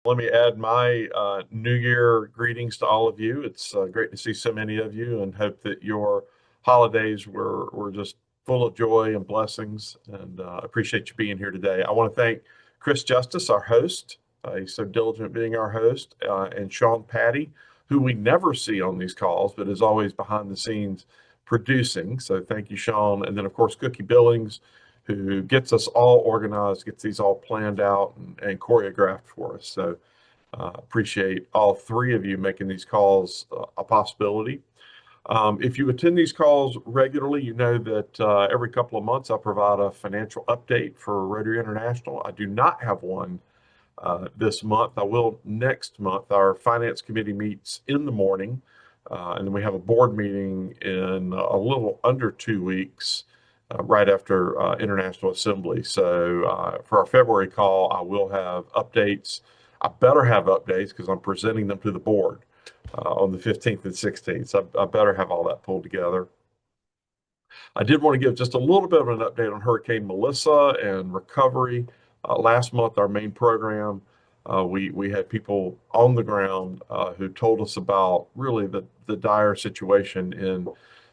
Let me add my New Year greetings to all of you. It's great to see so many of you, and hope that your holidays were just full of joy and blessings. And appreciate you being here today. I want to thank Chris Justice, our host. He's so diligent being our host, and Sean Patty, who we never see on these calls, but is always behind the scenes producing. So thank you, Sean. And then, of course, Cookie Billings, who gets us all organized, gets these all planned out and choreographed for us. So appreciate all three of you making these calls a possibility. If you attend these calls regularly, you know that every couple of months I provide a financial update for Rotary International. I do not have one this month. I will next month. Our finance committee meets in the morning, and then we have a board meeting in a little under 2 weeks, right after International Assembly. So for our February call, I will have updates. I better have updates because I'm presenting them to the board on the 15th and 16th. So I better have all that pulled together. I did want to give just a little bit of an update on Hurricane Melissa and recovery. Last month, our main program, we had people on the ground who told us about really the dire situation in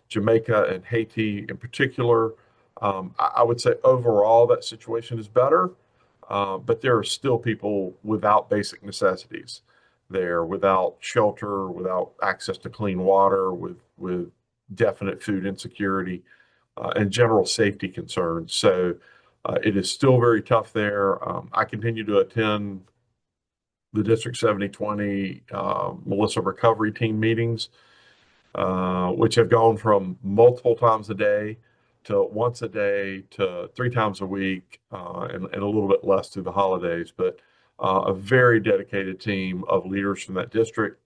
Jamaica and Haiti in particular. I would say overall that situation is better, but there are still people without basic necessities there, without shelter, without access to clean water, with definite food insecurity and general safety concerns. So it is still very tough there. I continue to attend the District 7020 Melissa Recovery Team meetings, which have gone from multiple times a day to once a day to 3 times a week, and a little bit less through the holidays. But a very dedicated team of leaders from that district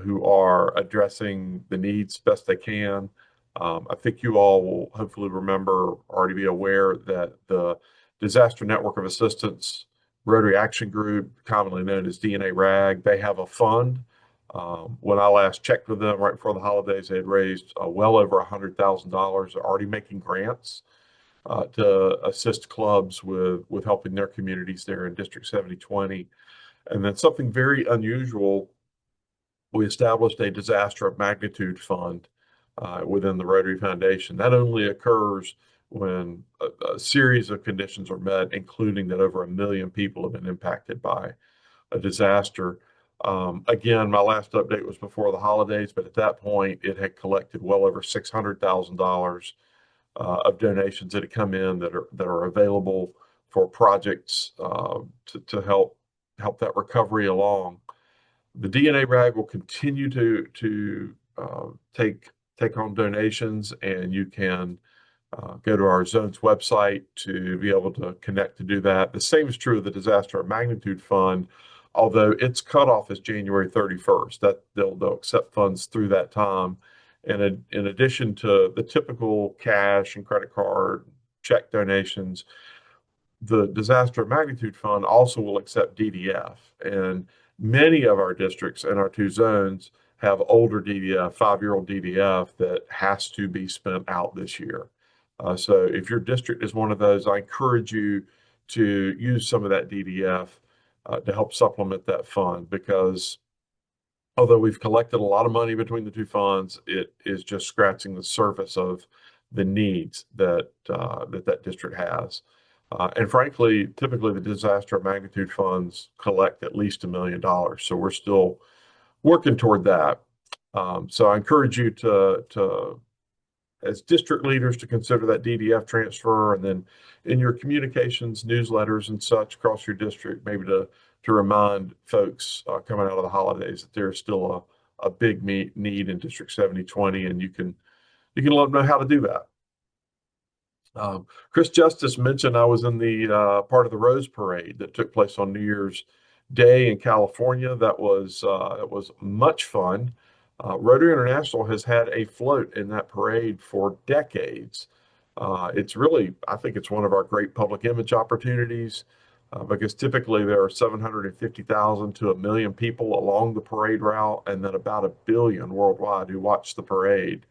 who are addressing the needs best they can. I think you all will hopefully remember, already be aware that the Disaster Network of Assistance Rotary Action Group, commonly known as DNA RAG, they have a fund. When I last checked with them right before the holidays, they had raised well over $100,000. They're already making grants to assist clubs with helping their communities there in District 7020. And then something very unusual, we established a disaster of magnitude fund within the Rotary Foundation. That only occurs when a series of conditions are met, including that over 1 million people have been impacted by a disaster. Again, my last update was before the holidays, but at that point, it had collected well over $600,000 of donations that had come in that are available for projects to help that recovery along. The DNA RAG will continue to take on donations, and you can go to our zone's website to be able to connect to do that. The same is true of the Disaster of Magnitude Fund, although its cutoff is January 31st. That they'll accept funds through that time. And in addition to the typical cash and credit card, check donations, the Disaster of Magnitude Fund also will accept DDF. And many of our districts in our 2 zones have older DDF, 5-year-old DDF that has to be spent out this year. So if your district is one of those, I encourage you to use some of that DDF to help supplement that fund, because although we've collected a lot of money between the 2 funds, it is just scratching the surface of the needs that that district has. And frankly, typically the disaster of magnitude funds collect at least $1 million. So we're still working toward that. So I encourage you to, as district leaders, to consider that DDF transfer, and then in your communications, newsletters and such across your district, maybe to remind folks coming out of the holidays that there's still a big need in District 7020, and you can let them know how to do that. Chris Justice mentioned I was in the part of the Rose Parade that took place on New Year's Day in California. That was much fun. Rotary International has had a float in that parade for decades. It's really, I think it's one of our great public image opportunities, because typically there are 750,000 to 1 million people along the parade route, and then about 1 billion worldwide who watch the parade.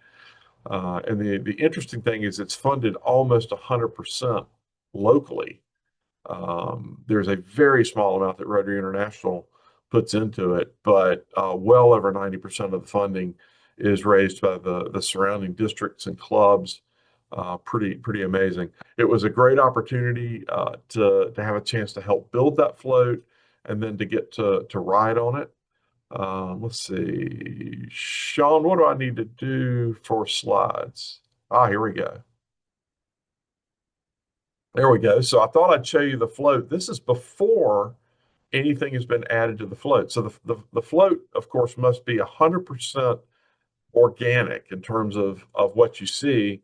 And the interesting thing is it's funded almost 100% locally. There's a very small amount that Rotary International puts into it, but well over 90% of the funding is raised by the surrounding districts and clubs. Pretty amazing. It was a great opportunity to have a chance to help build that float and then to get to ride on it. Let's see, Sean, what do I need to do for slides? Here we go. There we go. So I thought I'd show you the float. This is before anything has been added to the float. So the float, of course, must be 100% organic in terms of what you see.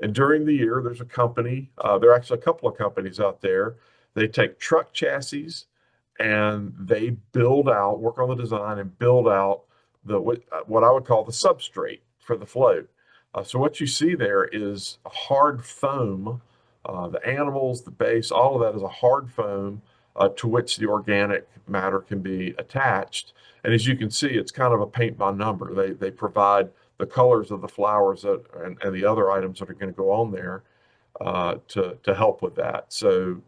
And during the year, there's a company, there are actually a couple of companies out there. They take truck chassis and they build out, work on the design and build out what I would call the substrate for the float. So what you see there is a hard foam. The animals, the base, all of that is a hard foam to which the organic matter can be attached. And as you can see, it's kind of a paint by number. They provide the colors of the flowers and the other items that are going to go on there to help with that. So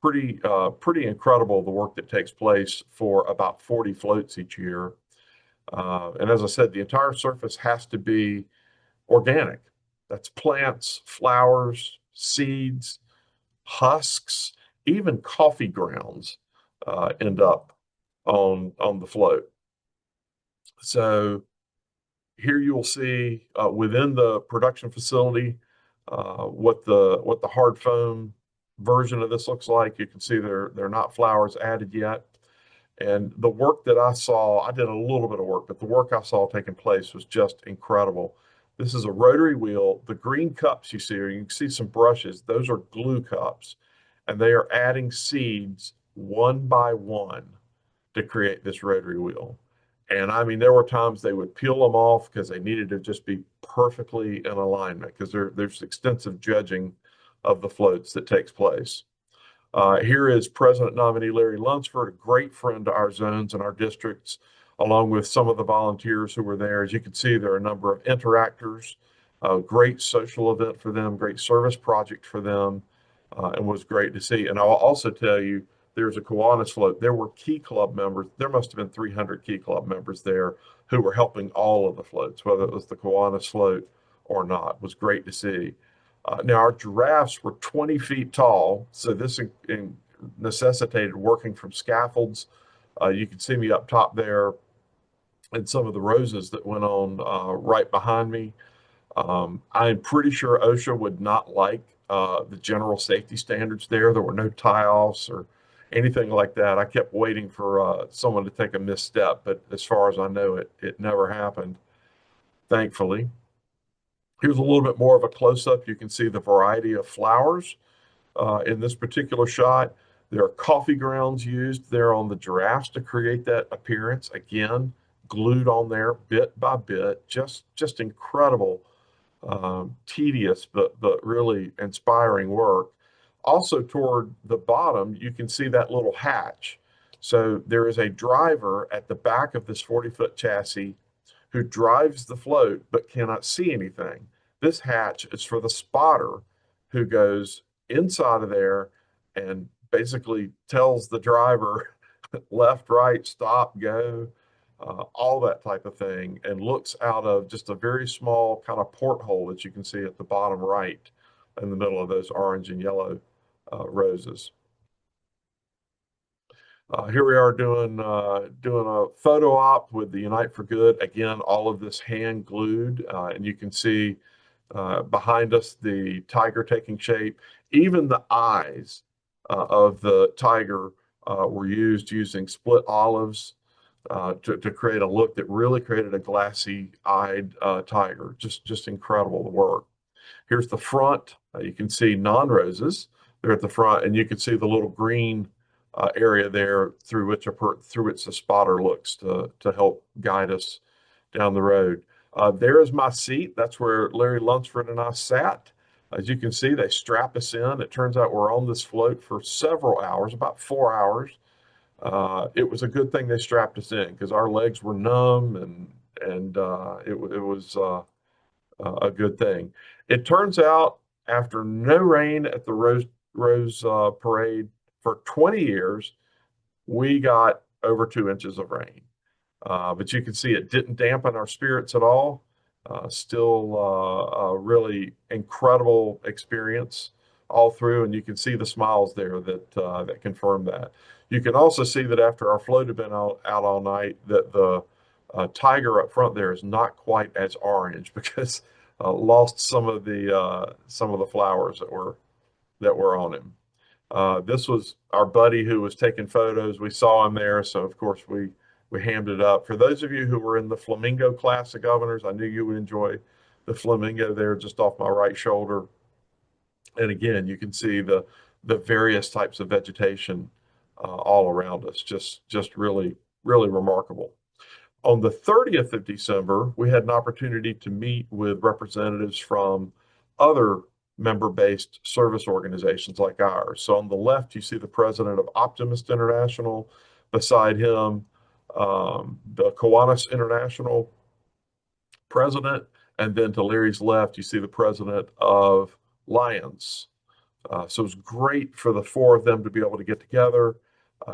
pretty incredible the work that takes place for about 40 floats each year. And as I said, the entire surface has to be organic. That's plants, flowers, seeds, husks, even coffee grounds end up on the float. So here you'll see within the production facility what the hard foam version of this looks like. You can see they're not flowers added yet. And the work that I saw, I did a little bit of work, but the work I saw taking place was just incredible. This is a rotary wheel. The green cups you see, or you can see some brushes, those are glue cups. And they are adding seeds one by one to create this rotary wheel. And I mean, there were times they would peel them off because they needed to just be perfectly in alignment because there's extensive judging of the floats that takes place. Here is President nominee Larry Lunsford, a great friend to our zones and our districts, along with some of the volunteers who were there. As you can see, there are a number of interactors, great social event for them, great service project for them, and was great to see. And I'll also tell you, there's a Kiwanis float. There were Key Club members. There must have been 300 Key Club members there who were helping all of the floats, whether it was the Kiwanis float or not. It was great to see. Now, our giraffes were 20 feet tall, so this necessitated working from scaffolds. You can see me up top there and some of the roses that went on right behind me. I'm pretty sure OSHA would not like the general safety standards there. There were no tie-offs or anything like that. I kept waiting for someone to take a misstep, but as far as I know, it never happened, thankfully. Here's a little bit more of a close-up. You can see the variety of flowers in this particular shot. There are coffee grounds used there on the giraffes to create that appearance. Again, glued on there bit by bit. Just incredible, tedious, but really inspiring work. Also toward the bottom, you can see that little hatch. So there is a driver at the back of this 40-foot chassis who drives the float but cannot see anything. This hatch is for the spotter who goes inside of there and basically tells the driver left, right, stop, go, all that type of thing, and looks out of just a very small kind of porthole that you can see at the bottom right in the middle of those orange and yellow roses. Here we are doing a photo op with the Unite for Good. Again, all of this hand glued, and you can see behind us the tiger taking shape. Even the eyes of the tiger were used using split olives to create a look that really created a glassy-eyed tiger. Just incredible the work. Here's the front. You can see non-roses. They're at the front, and you can see the little green area there through which the spotter looks to help guide us down the road. There is my seat. That's where Larry Lunsford and I sat. As you can see, they strap us in. It turns out we're on this float for several hours, about 4 hours. It was a good thing they strapped us in because our legs were numb and it was a good thing. It turns out after no rain at the Rose Parade for 20 years, we got over 2 inches of rain. But you can see it didn't dampen our spirits at all. Still a really incredible experience all through, and you can see the smiles there that confirm that. You can also see that after our float had been out all night, that the tiger up front there is not quite as orange because lost some of the flowers that were on him. This was our buddy who was taking photos. We saw him there, so of course we hammed it up. For those of you who were in the flamingo class of governors, I knew you would enjoy the flamingo there just off my right shoulder. And again, you can see the various types of vegetation all around us. Just really remarkable. On the 30th of December, we had an opportunity to meet with representatives from other member-based service organizations like ours. So on the left, you see the president of Optimist International. Beside him, the Kiwanis International president. And then to Larry's left, you see the president of Lions. So it was great for the four of them to be able to get together.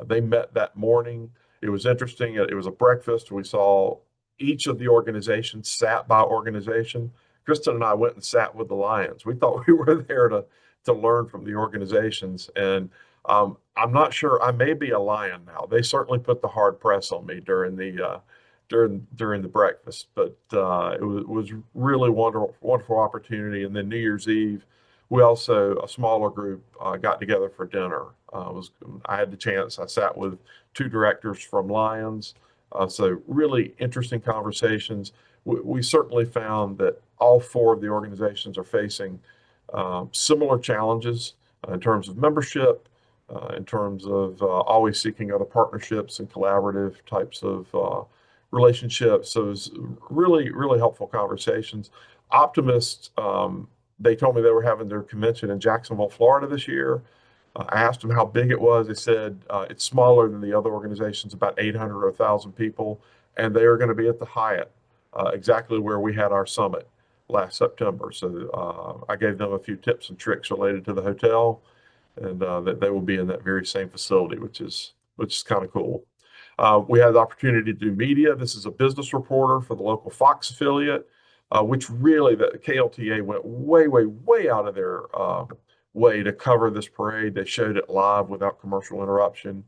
They met that morning. It was interesting. It was a breakfast. We saw each of the organizations sat by organization. Kristen and I went and sat with the Lions. We thought we were there to learn from the organizations. And I'm not sure. I may be a Lion now. They certainly put the hard press on me during the breakfast, but it was really wonderful opportunity. And then New Year's Eve, we also, a smaller group, got together for dinner. I had the chance. I sat with two directors from Lions, so really interesting conversations. We certainly found that all four of the organizations are facing similar challenges in terms of membership, in terms of always seeking other partnerships and collaborative types of relationships. So it was really helpful conversations. Optimists, they told me they were having their convention in Jacksonville, Florida this year. I asked them how big it was. They said it's smaller than the other organizations, about 800 or 1,000 people, and they are going to be at the Hyatt, exactly where we had our summit last September. So I gave them a few tips and tricks related to the hotel, and that they will be in that very same facility, which is kind of cool. We had the opportunity to do media. This is a business reporter for the local Fox affiliate, which really the KLTA went way out of their way to cover this parade. They showed it live without commercial interruption.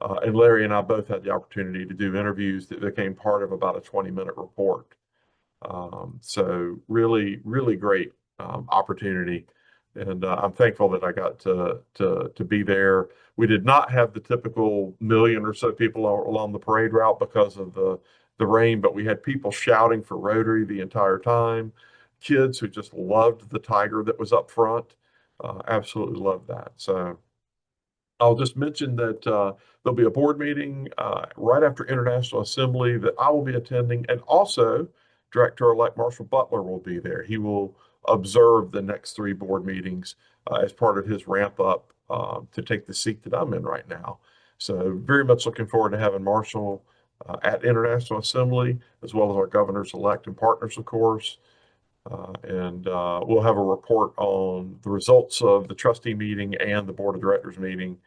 And Larry and I both had the opportunity to do interviews that became part of about a 20-minute report. So really great opportunity. And I'm thankful that I got to be there. We did not have the typical million or so people along the parade route because of the rain, but we had people shouting for Rotary the entire time. Kids who just loved the tiger that was up front, absolutely loved that. So I'll just mention that there'll be a board meeting right after International Assembly that I will be attending, and also Director-elect Marshall Butler will be there. He will observe the next three board meetings as part of his ramp up to take the seat that I'm in right now. So very much looking forward to having Marshall at International Assembly, as well as our governors-elect and partners, of course. And we'll have a report on the results of the trustee meeting and the board of directors meeting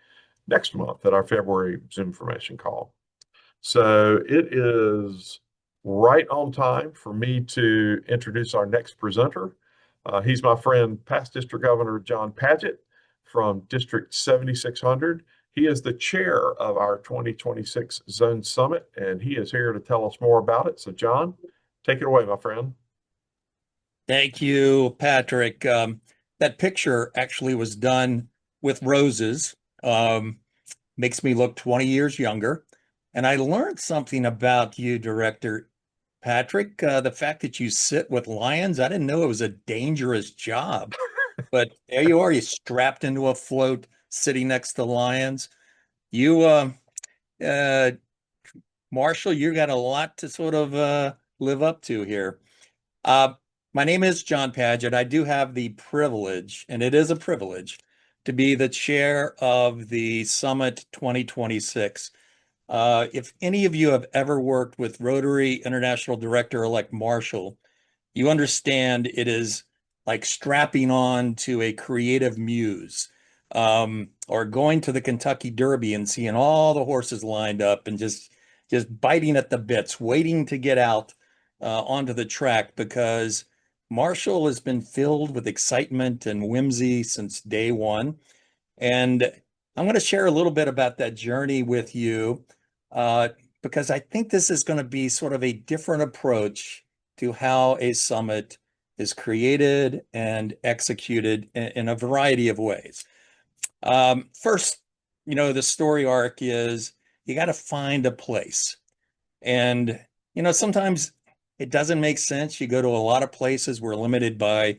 next month at our February ZoomFormation call. So it is right on time for me to introduce our next presenter. He's my friend, past District Governor John Padgett from District 7600. He is the chair of our 2026 Zone Summit, and he is here to tell us more about it. So John, take it away, my friend. Thank you, Patrick. That picture actually was done with roses. Makes me look 20 years younger. And I learned something about you, Director Patrick. The fact that you sit with lions, I didn't know it was a dangerous job. But there you are, you strapped into a float, sitting next to lions. You, uh, Marshall, you got a lot to sort of live up to here. Uh, my name is John Padgett. I do have the privilege, and it is a privilege, to be the chair of the Summit 2026. If any of you have ever worked with Rotary International Director-elect Marshall, you understand it is like strapping on to a creative muse, or going to the Kentucky Derby and seeing all the horses lined up and just biting at the bits, waiting to get out onto the track because Marshall has been filled with excitement and whimsy since day one. And I'm going to share a little bit about that journey with you, uh, because I think this is going to be sort of a different approach to how a summit is created and executed in a variety of ways. First, the story arc is you got to find a place. And, sometimes it doesn't make sense. You go to a lot of places, we're limited by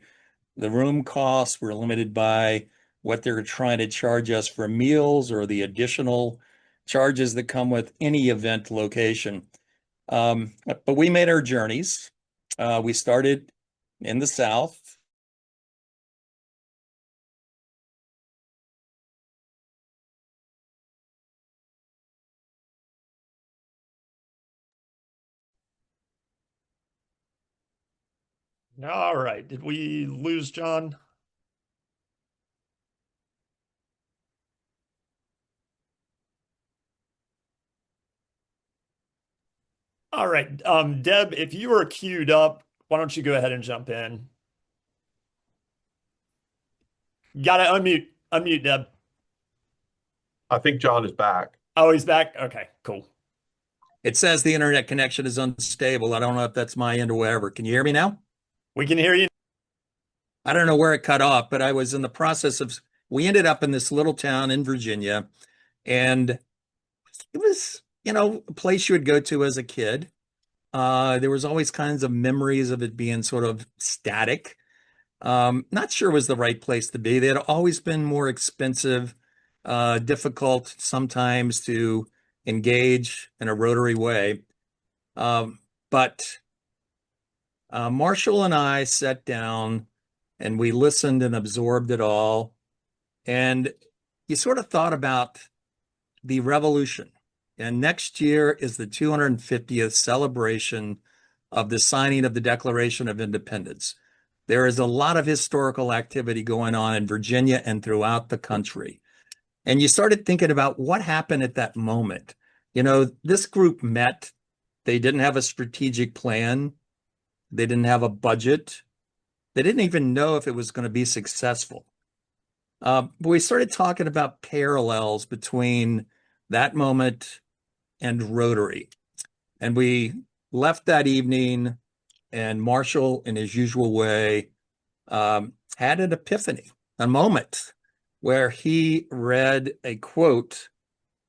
the room costs, we're limited by what they're trying to charge us for meals or the additional charges that come with any event location. But we made our journeys. We started in the South. All right. Did we lose John? All right. Deb, if you are queued up, why don't you go ahead and jump in? Gotta unmute. Unmute, Deb. I think John is back. Oh, he's back? Okay, cool. It says the internet connection is unstable. I don't know if that's my end or wherever. Can you hear me now? We can hear you. I don't know where it cut off, but I was in the process of, we ended up in this little town in Virginia, and it was, a place you would go to as a kid. There was always kinds of memories of it being sort of static. Not sure it was the right place to be. They had always been more expensive, difficult sometimes to engage in a Rotary way. But Marshall and I sat down and we listened and absorbed it all. And you sort of thought about the revolution. And next year is the 250th celebration of the signing of the Declaration of Independence. There is a lot of historical activity going on in Virginia and throughout the country. And you started thinking about what happened at that moment. This group met, they didn't have a strategic plan, they didn't have a budget, they didn't even know if it was going to be successful. But we started talking about parallels between that moment and Rotary. And we left that evening, and Marshall, in his usual way, had an epiphany, a moment where he read a quote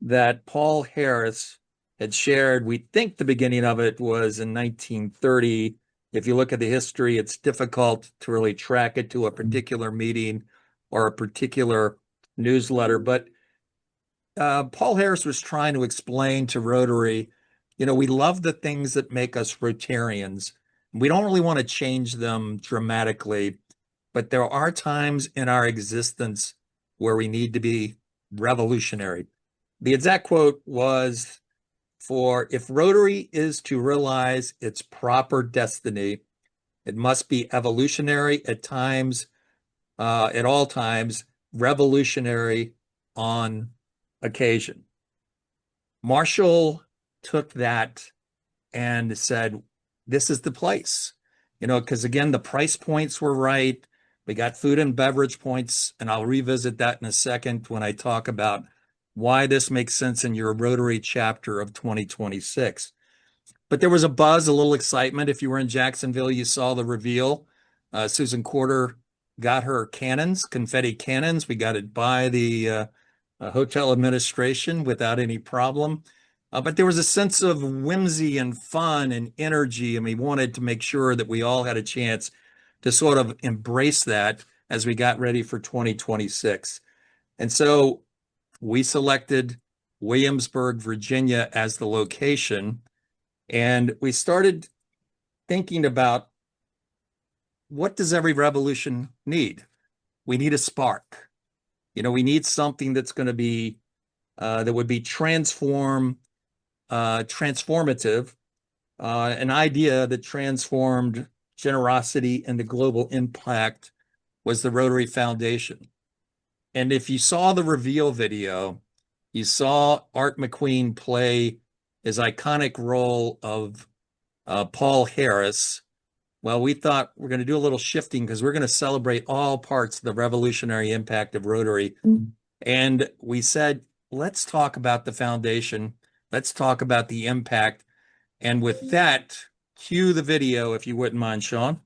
that Paul Harris had shared. We think the beginning of it was in 1930. If you look at the history, it's difficult to really track it to a particular meeting or a particular newsletter. But Paul Harris was trying to explain to Rotary, we love the things that make us Rotarians. We don't really want to change them dramatically, but there are times in our existence where we need to be revolutionary. The exact quote was, for if Rotary is to realize its proper destiny, it must be evolutionary at times, at all times, revolutionary on occasion. Marshall took that and said, this is the place, because again, the price points were right. We got food and beverage points, and I'll revisit that in a second when I talk about why this makes sense in your Rotary chapter of 2026. But there was a buzz, a little excitement. If you were in Jacksonville, you saw the reveal. Susan Corder got her cannons, confetti cannons. We got it by the hotel administration without any problem. But there was a sense of whimsy and fun and energy, and we wanted to make sure that we all had a chance to sort of embrace that as we got ready for 2026. And so we selected Williamsburg, Virginia as the location, and we started thinking about, what does every revolution need? We need a spark. We need something that's going to be that would be transformative, an idea that transformed generosity, and the global impact was the Rotary Foundation. And if you saw the reveal video, you saw Art McQueen play his iconic role of Paul Harris. Well, we thought we're going to do a little shifting because we're going to celebrate all parts of the revolutionary impact of Rotary. And we said, let's talk about the foundation. Let's talk about the impact. And with that, cue the video, if you wouldn't mind, Sean.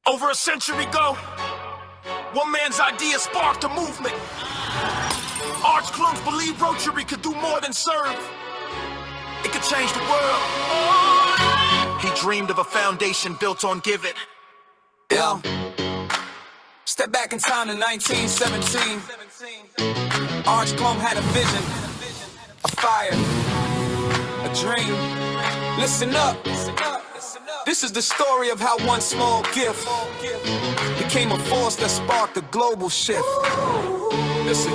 Over a century ago, one man's idea sparked a movement. Arch clones believed Rotary could do more than serve. It could change the world. He dreamed of a foundation built on giving. Yo, step back in time to 1917. Arch Clone had a vision, a fire, a dream. Listen up. This is the story of how one small gift became a force that sparked a global shift. Listen.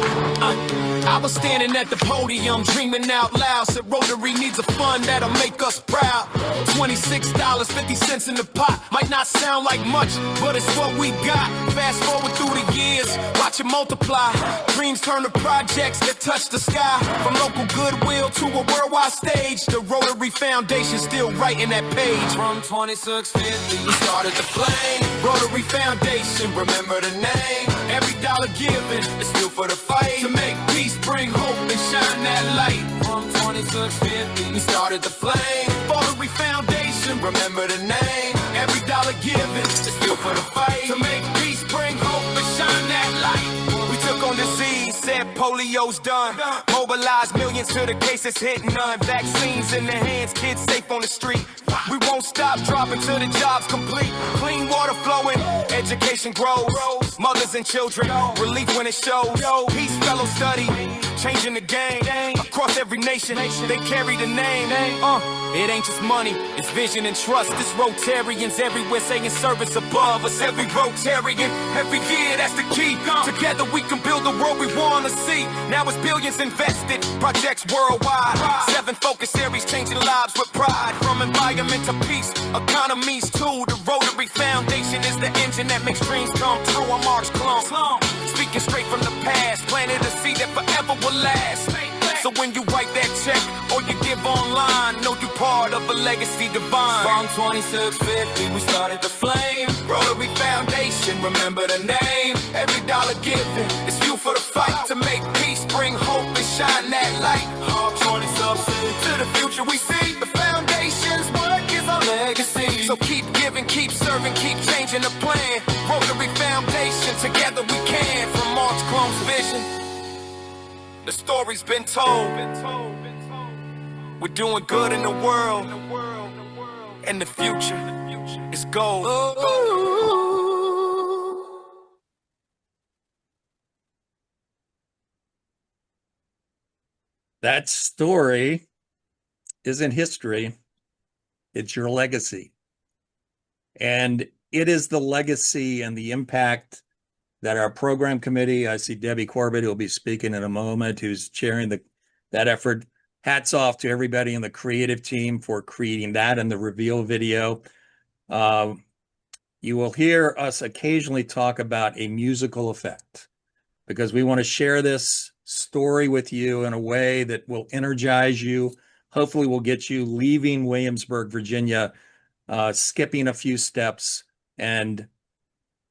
I was standing at the podium, dreaming out loud. Said Rotary needs a fund that'll make us proud. $26.50 in the pot might not sound like much, but it's what we got. Fast forward through the years, watch it multiply. Dreams turn to projects that touch the sky. From local goodwill to a worldwide stage, the Rotary Foundation still writing that page. From 2650, we started the flame. Rotary Foundation, remember the name. Every dollar given is still for the fight. To make peace, bring hope, and shine that light. From 2650, we started the flame. Rotary Foundation, remember the name. Every dollar given is still for the fight. To make peace, bring hope, and shine that light. We took on disease, said polio's done. Mobilized millions to the cases hit none. Vaccines in the hands, kids safe on the street. We won't stop dropping till the job's complete. Clean water flowing, education grows. Mothers and children, relief when it shows. Peace, fellow study, changing the game. Across every nation, they carry the name. It ain't just money, it's vision and trust. It's Rotarians everywhere saying service above us. Every Rotarian, every year, that's the key. Together we can build the world we wanna see. Now it's billions invested, projects worldwide. 7 focus areas changing lives with pride. From environment to peace, economies too. The Rotary Foundation is the engine that makes dreams come true. I'm Arch Clone, speaking straight from the past. Planted a seed that forever will last. So when you write that check or you give online, know you part of a legacy divine. From 2650, we started the flame. Rotary Foundation, remember the name. Every dollar given is fuel for the fight. To make peace, bring hope, and shine that light. All 20 subsidies to the future we see. The foundation's work is our legacy. So keep giving, keep serving, keep changing the plan. Rotary Foundation, together we can. From Arch Clone's vision, the story's been told. We're doing good in the world, and the future is gold. That story isn't history, it's your legacy. And it is the legacy and the impact that our program committee, I see Debbie Corbett, who'll be speaking in a moment, who's chairing that effort. Hats off to everybody in the creative team for creating that and the reveal video. You will hear us occasionally talk about a musical effect because we want to share this story with you in a way that will energize you. Hopefully will get you leaving Williamsburg, Virginia, skipping a few steps and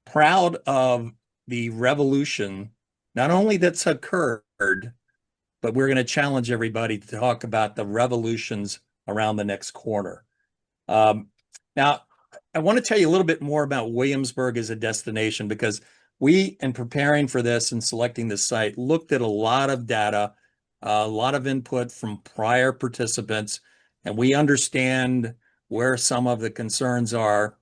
proud of the revolution, not only that's occurred, but we're going to challenge everybody to talk about the revolutions around the next corner. Now, I want to tell you a little bit more about Williamsburg as a destination because we, in preparing for this and selecting this site, looked at a lot of data, a lot of input from prior participants, and we understand where some of the concerns are.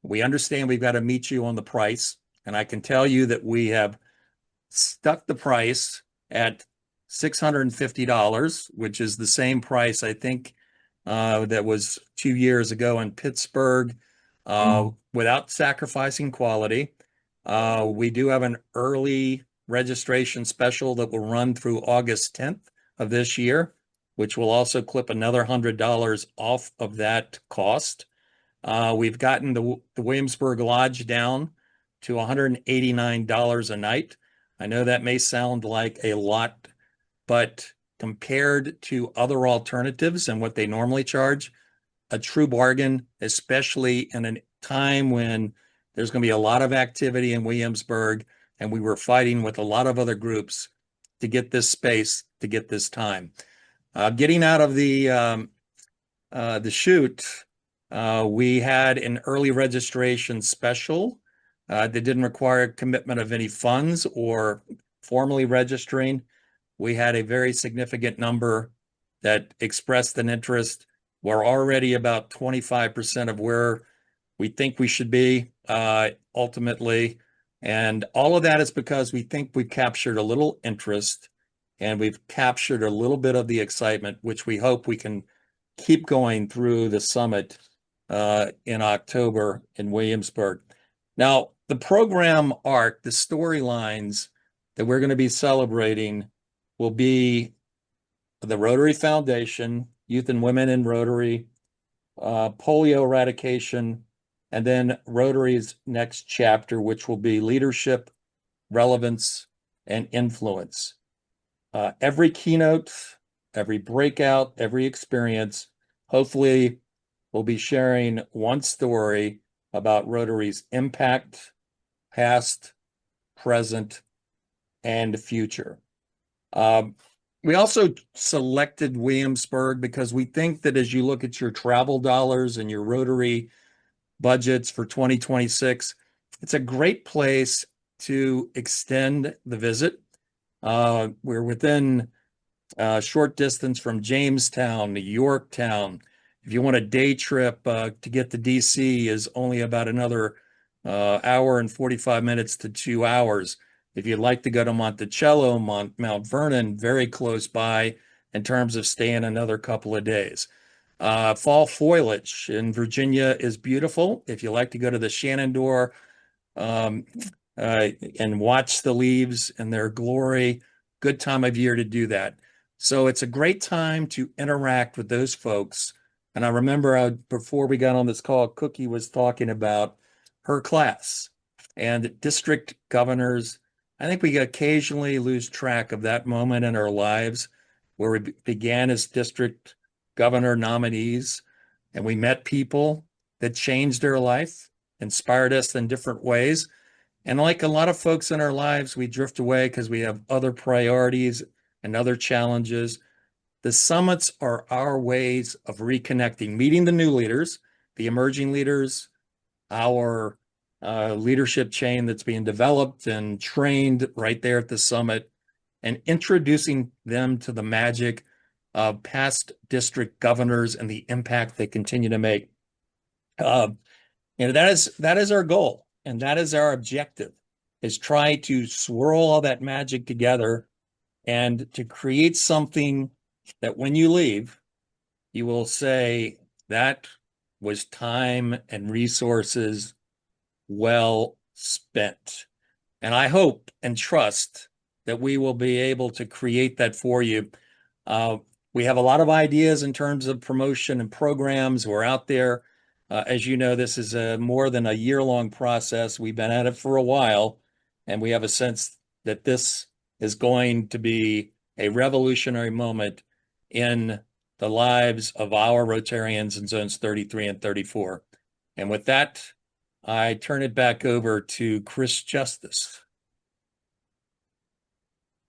We understand we've got to meet you on the price, and I can tell you that we have stuck the price at $650, which is the same price, I think, that was 2 years ago in Pittsburgh, without sacrificing quality. We do have an early registration special that will run through August 10th of this year, which will also clip another $100 off of that cost. We've gotten the Williamsburg Lodge down to $189 a night. I know that may sound like a lot, but compared to other alternatives and what they normally charge, a true bargain, especially in a time when there's going to be a lot of activity in Williamsburg, and we were fighting with a lot of other groups to get this space, to get this time. Getting out of the chute, we had an early registration special that didn't require commitment of any funds or formally registering. We had a very significant number that expressed an interest. We're already about 25% of where we think we should be ultimately. And all of that is because we think we've captured a little interest and we've captured a little bit of the excitement, which we hope we can keep going through the summit in October in Williamsburg. Now, the program arc, the storylines that we're going to be celebrating will be the Rotary Foundation, Youth and Women in Rotary, polio eradication, and then Rotary's next chapter, which will be leadership, relevance, and influence. Every keynote, every breakout, every experience, hopefully we'll be sharing one story about Rotary's impact, past, present, and future. We also selected Williamsburg because we think that as you look at your travel dollars and your Rotary budgets for 2026, it's a great place to extend the visit. We're within a short distance from Jamestown to Yorktown. If you want a day trip to get to DC is only about another hour and 45 minutes to 2 hours. If you'd like to go to Monticello, Mount Vernon, very close by in terms of staying another couple of days. Fall foliage in Virginia is beautiful. If you like to go to the Shenandoah and watch the leaves in their glory, good time of year to do that. So it's a great time to interact with those folks. And I remember before we got on this call, Cookie was talking about her class and district governors. I think we occasionally lose track of that moment in our lives where we began as district governor nominees and we met people that changed their life, inspired us in different ways. And like a lot of folks in our lives, we drift away because we have other priorities and other challenges. The summits are our ways of reconnecting, meeting the new leaders, the emerging leaders, our leadership chain that's being developed and trained right there at the summit, and introducing them to the magic of past district governors and the impact they continue to make. That is our goal, and that is our objective, is try to swirl all that magic together and to create something that when you leave, you will say that was time and resources well spent. And I hope and trust that we will be able to create that for you. We have a lot of ideas in terms of promotion and programs. We're out there. As you know, this is more than a year-long process. We've been at it for a while, and we have a sense that this is going to be a revolutionary moment in the lives of our Rotarians in zones 33 and 34. And with that, I turn it back over to Chris Justice.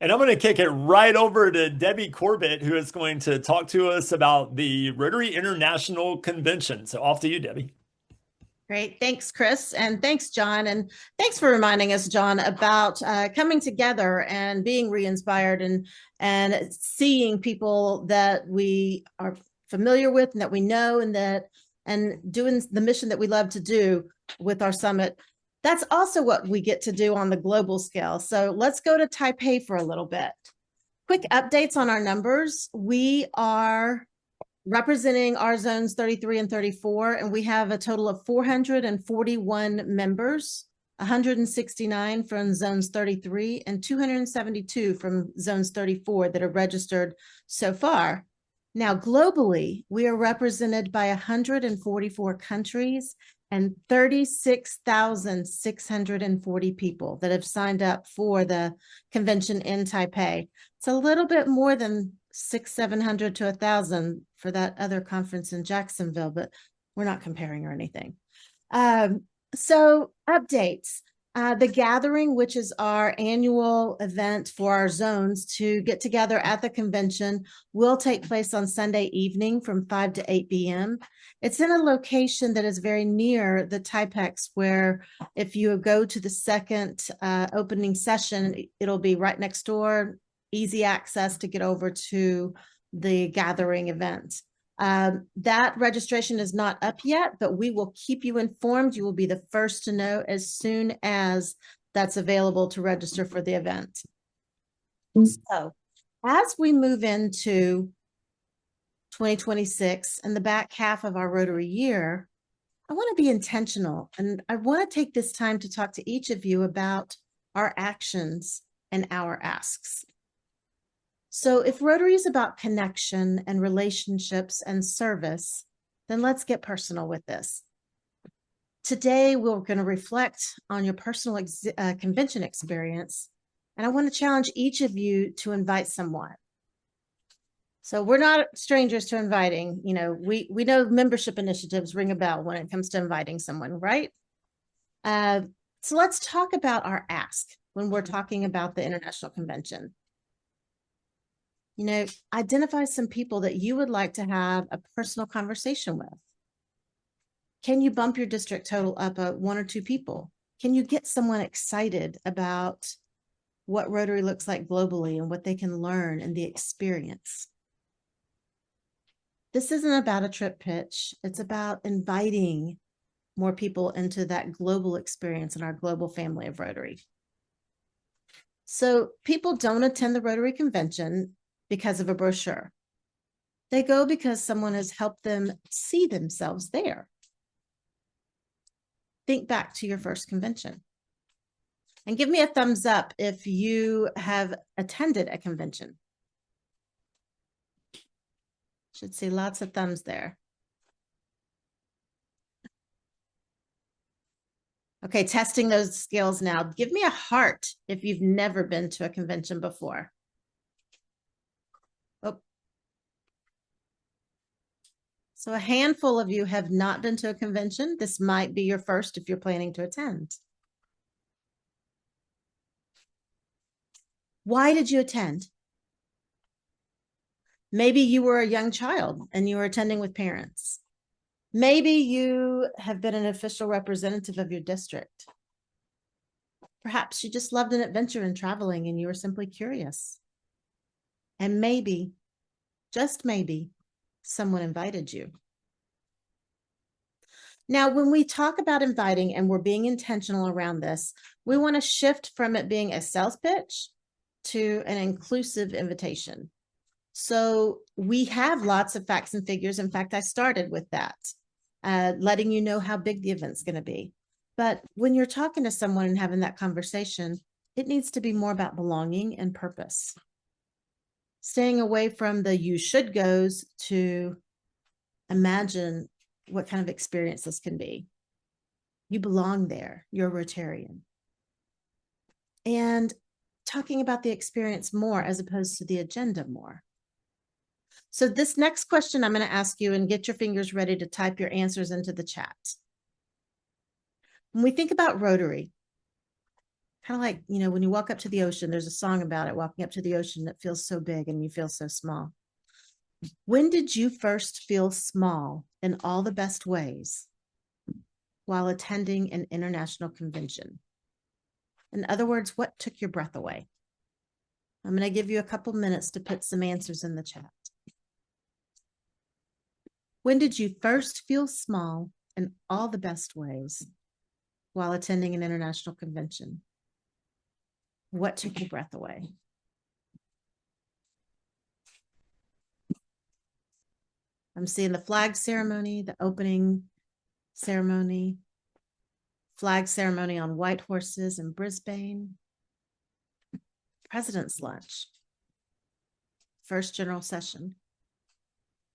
And I'm going to kick it right over to Debbie Corbett, who is going to talk to us about the Rotary International Convention. So off to you, Debbie. Great. Thanks, Chris. And thanks, John. And thanks for reminding us, John, about coming together and being re-inspired and seeing people that we are familiar with and that we know and doing the mission that we love to do with our summit. That's also what we get to do on the global scale. So let's go to Taipei for a little bit. Quick updates on our numbers. We are representing our zones 33 and 34, and we have a total of 441 members 169 from zones 33, and 272 from zones 34 that are registered so far. Now, globally, we are represented by 144 countries and 36,640 people that have signed up for the convention in Taipei. It's a little bit more than 700 to 1,000 for that other conference in Jacksonville, but we're not comparing or anything. So updates. The gathering, which is our annual event for our zones to get together at the convention, will take place on Sunday evening from 5 to 8 p.m. It's in a location that is very near the Taipex, where if you go to the second opening session, it'll be right next door, easy access to get over to the gathering event. That registration is not up yet, but we will keep you informed. You will be the first to know as soon as that's available to register for the event. So as we move into 2026 and the back half of our Rotary year, I want to be intentional, and I want to take this time to talk to each of you about our actions and our asks. So if Rotary is about connection and relationships and service, then let's get personal with this. Today, we're going to reflect on your personal convention experience, and I want to challenge each of you to invite someone. So we're not strangers to inviting. You know, we know membership initiatives ring a bell when it comes to inviting someone, right? So let's talk about our ask when we're talking about the International Convention. You know, identify some people that you would like to have a personal conversation with. Can you bump your district total up 1 or 2 people? Can you get someone excited about what Rotary looks like globally and what they can learn and the experience? This isn't about a trip pitch. It's about inviting more people into that global experience in our global family of Rotary. So people don't attend the Rotary Convention because of a brochure. They go because someone has helped them see themselves there. Think back to your first convention and give me a thumbs up if you have attended a convention. Should see lots of thumbs there. Okay, testing those skills now. Give me a heart if you've never been to a convention before. Oh. So a handful of you have not been to a convention. This might be your first if you're planning to attend. Why did you attend? Maybe you were a young child and you were attending with parents. Maybe you have been an official representative of your district. Perhaps you just loved an adventure in traveling and you were simply curious. And maybe, just maybe, someone invited you. Now, when we talk about inviting and we're being intentional around this, we want to shift from it being a sales pitch to an inclusive invitation. So we have lots of facts and figures. In fact, I started with that, letting you know how big the event's going to be. But when you're talking to someone and having that conversation, it needs to be more about belonging and purpose. Staying away from the you should goes to imagine what kind of experience this can be. You belong there. You're a Rotarian. And talking about the experience more as opposed to the agenda more. So this next question I'm going to ask you, and get your fingers ready to type your answers into the chat. When we think about Rotary, kind of like, you know, when you walk up to the ocean, there's a song about it, walking up to the ocean that feels so big and you feel so small. When did you first feel small in all the best ways while attending an international convention? In other words, what took your breath away? I'm going to give you a couple minutes to put some answers in the chat. When did you first feel small in all the best ways while attending an international convention? What took your breath away? I'm seeing the flag ceremony, the opening ceremony, flag ceremony on white horses in Brisbane, president's lunch, first general session,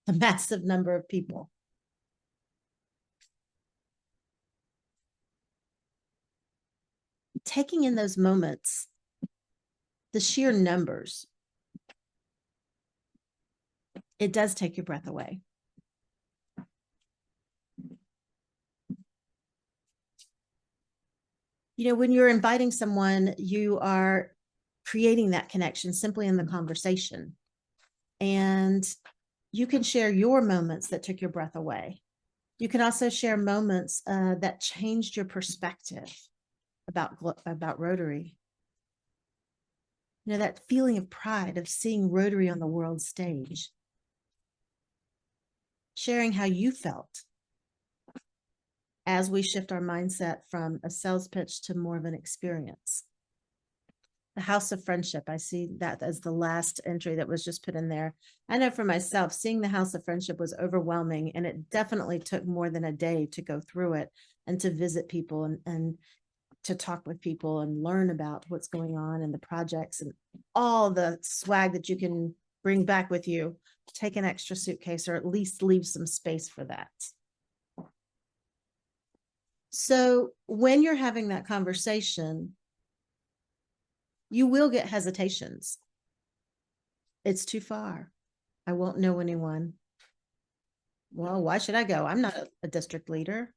a massive number of people. Taking in those moments, the sheer numbers, it does take your breath away. You know, when you're inviting someone, you are creating that connection simply in the conversation. And you can share your moments that took your breath away. You can also share moments that changed your perspective about Rotary. You know, that feeling of pride of seeing Rotary on the world stage. Sharing how you felt as we shift our mindset from a sales pitch to more of an experience. The House of Friendship, I see that as the last entry that was just put in there. I know for myself, seeing the House of Friendship was overwhelming, and it definitely took more than a day to go through it and to visit people and to talk with people and learn about what's going on and the projects and all the swag that you can bring back with you. Take an extra suitcase or at least leave some space for that. So when you're having that conversation, you will get hesitations. It's too far. I won't know anyone. Well, why should I go? I'm not a district leader.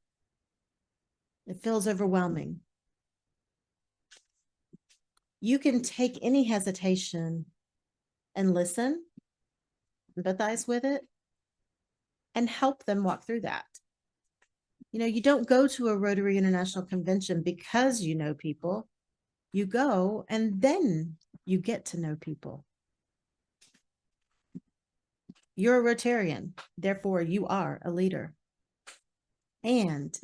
It feels overwhelming. You can take any hesitation and listen, empathize with it, and help them walk through that. You know, you don't go to a Rotary International Convention because you know people. You go and then you get to know people. You're a Rotarian, therefore you are a leader. And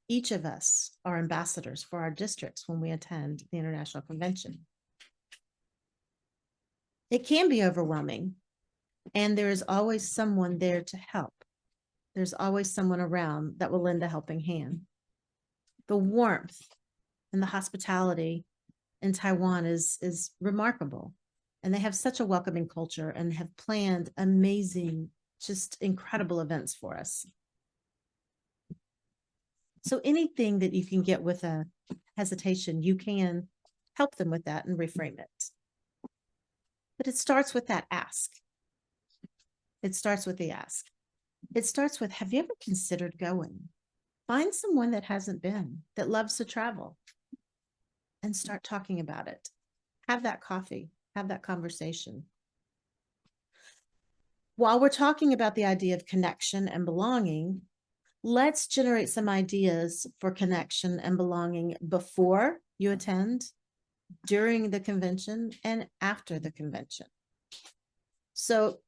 each of us are ambassadors for our districts when we attend the International Convention. It can be overwhelming, and there is always someone there to help. There's always someone around that will lend a helping hand. The warmth and the hospitality in Taiwan is remarkable. And they have such a welcoming culture and have planned amazing, just incredible events for us. So anything that you can get with a hesitation, you can help them with that and reframe it. But it starts with that ask. It starts with the ask. It starts with, have you ever considered going? Find someone that hasn't been, that loves to travel, and start talking about it. Have that coffee, have that conversation. While we're talking about the idea of connection and belonging, let's generate some ideas for connection and belonging before you attend, during the convention, and after the convention. So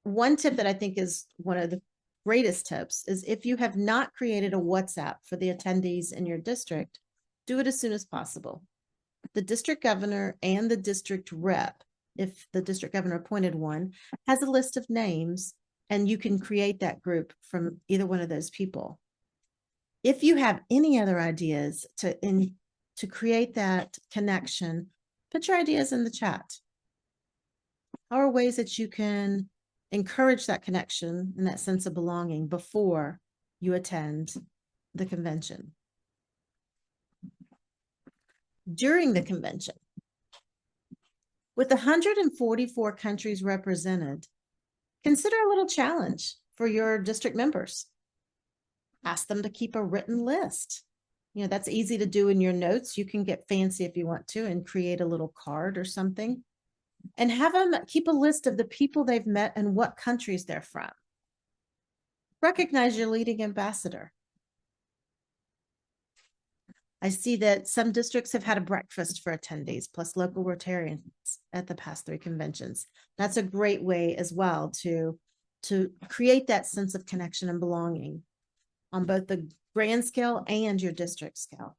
one tip that I think is one of the greatest tips is if you have not created a WhatsApp for the attendees in your district, do it as soon as possible. The district governor and the district rep, if the district governor appointed one, has a list of names, and you can create that group from either one of those people. If you have any other ideas to create that connection, put your ideas in the chat. How are ways that you can encourage that connection and that sense of belonging before you attend the convention? During the convention, with 144 countries represented, consider a little challenge for your district members. Ask them to keep a written list. You know, that's easy to do in your notes. You can get fancy if you want to and create a little card or something. And have them keep a list of the people they've met and what countries they're from. Recognize your leading ambassador. I see that some districts have had a breakfast for attendees, plus local Rotarians at the past 3 conventions. That's a great way as well to create that sense of connection and belonging on both the grand scale and your district scale.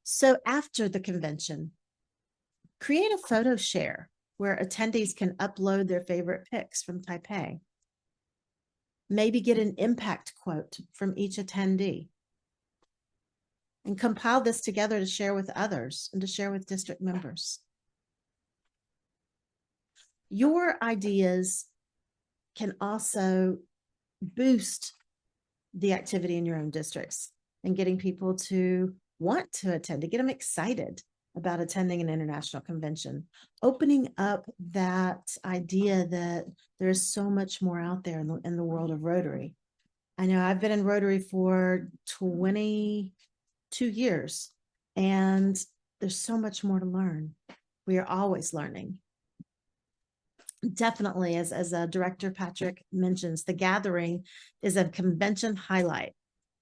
So after the convention, create a photo share where attendees can upload their favorite pics from Taipei. maybe get an impact quote from each attendee, and compile this together to share with others and to share with district members. Your ideas can also boost the activity in your own districts and getting people to want to attend, to get them excited about attending an international convention, opening up that idea that there's so much more out there in the world of Rotary. I know I've been in Rotary for 22 years, and there's so much more to learn. We are always learning. Definitely, as Director Patrick mentions, the gathering is a convention highlight.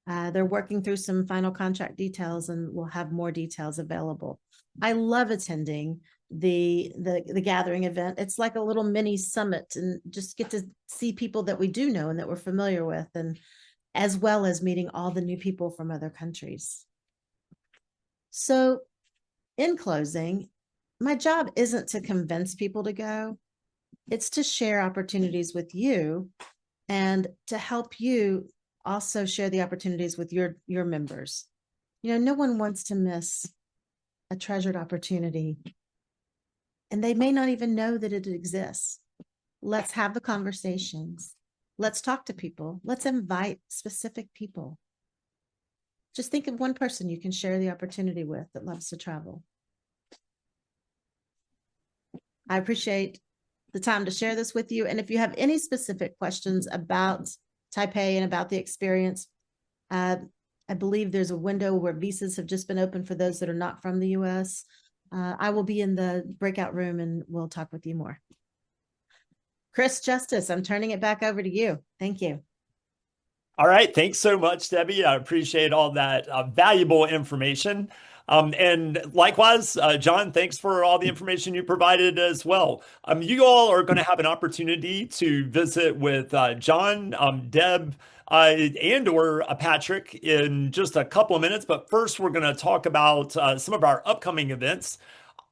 They're working through some final contract details, and we'll have more details available. I love attending the gathering event. It's like a little mini summit, and just get to see people that we do know and that we're familiar with, and as well as meeting all the new people from other countries. So in closing, my job isn't to convince people to go. It's to share opportunities with you and to help you also share the opportunities with your members. You know, no one wants to miss a treasured opportunity, and they may not even know that it exists. Let's have the conversations. Let's talk to people. Let's invite specific people. Just think of one person you can share the opportunity with that loves to travel. I appreciate the time to share this with you. And if you have any specific questions about Taipei and about the experience, I believe there's a window where visas have just been opened for those that are not from the US. I will be in the breakout room and we'll talk with you more. Chris Justice, I'm turning it back over to you. Thank you. All right. Thanks so much, Debbie. I appreciate all that valuable information. And likewise, John, thanks for all the information you provided as well. You all are going to have an opportunity to visit with John, Deb, and or Patrick in just a couple of minutes. But first, we're going to talk about some of our upcoming events.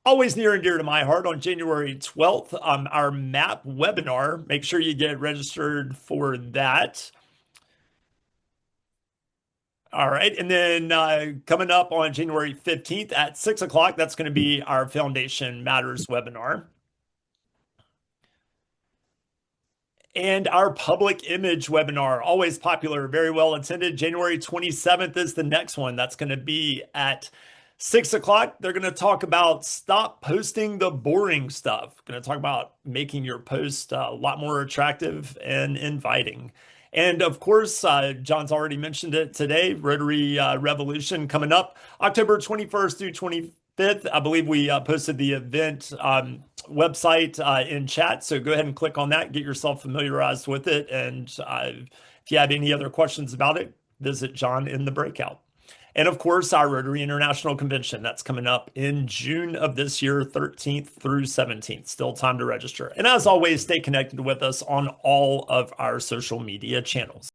Always near and dear to my heart, on January 12th, our MAP webinar. Make sure you get registered for that. All right. And then coming up on January 15th at 6 o'clock, that's going to be our Foundation Matters webinar. And our public image webinar, always popular, very well attended. January 27th is the next one. That's going to be at 6 o'clock. They're going to talk about stop posting the boring stuff. Going to talk about making your post a lot more attractive and inviting. And of course, John's already mentioned it today, Rotary Revolution coming up October 21st through 25th. I believe we posted the event website in chat. So go ahead and click on that, get yourself familiarized with it. And if you have any other questions about it, visit John in the breakout. And of course, our Rotary International Convention, that's coming up in June of this year, 13th through 17th. Still time to register. And as always, stay connected with us on all of our social media channels.